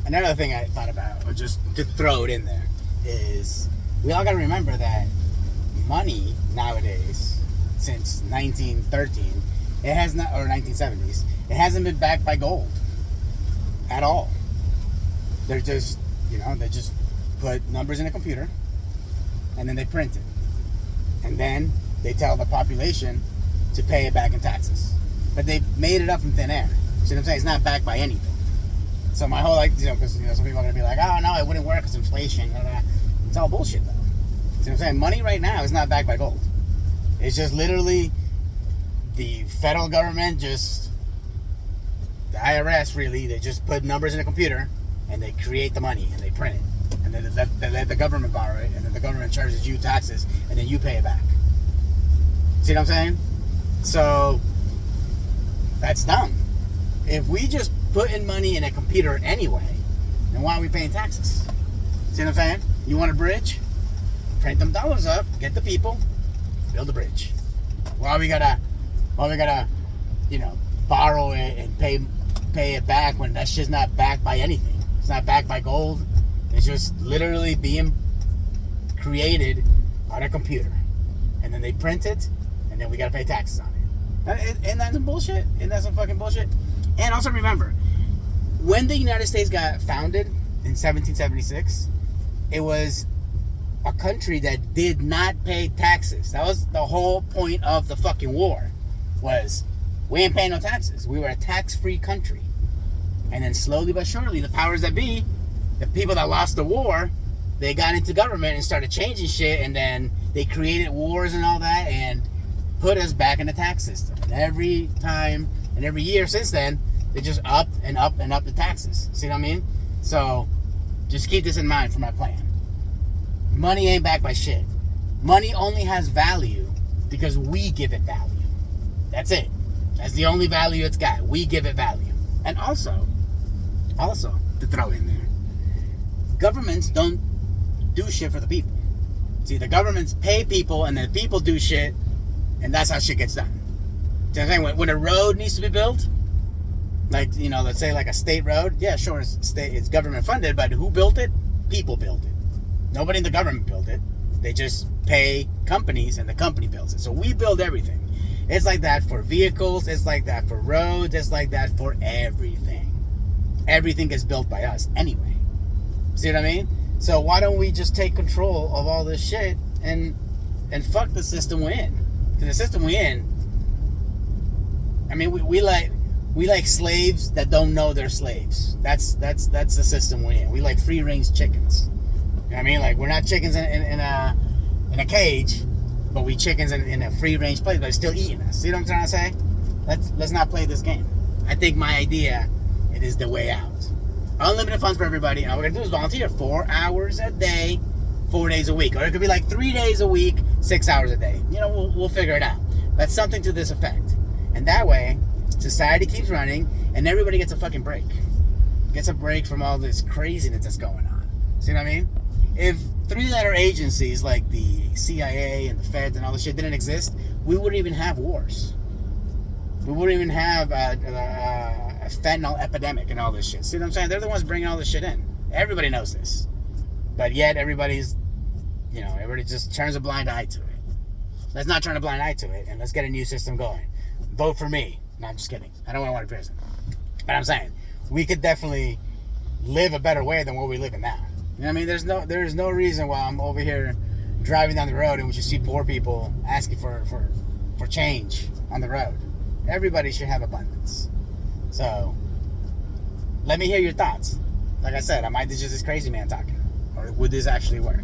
Another thing I thought about, or just to throw it in there, is we all got to remember that money nowadays, since 1913, it has not, or 1970s, it hasn't been backed by gold at all. They're just, they just put numbers in a computer, and then they print it, and then they tell the population to pay it back in taxes. But they made it up from thin air. See what I'm saying? It's not backed by anything. So my whole, because some people are going to be like, oh, no, it wouldn't work because inflation. Blah, blah. It's all bullshit, though. See what I'm saying? Money right now is not backed by gold. It's just literally the federal government, the IRS, really, they just put numbers in a computer, and they create the money, and they print it. And then they let the government borrow it, and then the government charges you taxes, and then you pay it back. See what I'm saying? So, that's dumb. If we just put in money in a computer anyway, then why are we paying taxes? See what I'm saying? You want a bridge? Print them dollars up, get the people, build a bridge. Why we gotta, borrow it and pay it back when that shit's not backed by anything? It's not backed by gold. It's just literally being created on a computer, and then they print it, and then we gotta pay taxes on it. Isn't that some bullshit? Isn't that some fucking bullshit? And also remember, when the United States got founded in 1776, it was a country that did not pay taxes. That was the whole point of the fucking war, was we ain't paying no taxes. We were a tax-free country. And then slowly but surely, the powers that be, the people that lost the war, they got into government and started changing shit, and then they created wars and all that, and put us back in the tax system. And every time and every year since then, they just up and up and up the taxes. See what I mean? So, just keep this in mind for my plan. Money ain't backed by shit. Money only has value because we give it value. That's it. That's the only value it's got. We give it value. And also, to throw in there, governments don't do shit for the people. See, the governments pay people, and the people do shit, and that's how shit gets done. See what I'm saying? When a road needs to be built, like, let's say like a state road, yeah, sure, it's government funded, but who built it? People built it. Nobody in the government built it. They just pay companies, and the company builds it. So we build everything. It's like that for vehicles. It's like that for roads. It's like that for everything. Everything gets built by us anyway. See what I mean? So why don't we just take control of all this shit and fuck the system we're in? Because the system we're in, I mean, we like slaves that don't know they're slaves. That's the system we're in. We like free range chickens. You know what I mean? Like, we're not chickens in a cage, but we chickens in a free range place, but it's still eating us. See what I'm trying to say? Let's not play this game. I think my idea, it is the way out. Unlimited funds for everybody. And all we're gonna do is volunteer 4 hours a day, 4 days a week, or it could be like 3 days a week, 6 hours a day. We'll figure it out. That's something to this effect. And that way, society keeps running, and everybody gets a fucking break. Gets a break from all this craziness that's going on. See what I mean? If 3-letter agencies like the CIA and the Feds and all this shit didn't exist, we wouldn't even have wars. We wouldn't even have a fentanyl epidemic and all this shit. See what I'm saying? They're the ones bringing all this shit in. Everybody knows this. But yet everybody just turns a blind eye to it. Let's not turn a blind eye to it, and let's get a new system going. Vote for me. No, I'm just kidding. I don't want to go to prison. But I'm saying, we could definitely live a better way than what we live in now. You know what I mean? There's no reason why I'm over here driving down the road and we should see poor people asking for change on the road. Everybody should have abundance. So, let me hear your thoughts. Like I said, I might be just this crazy man talking. Or would this actually work?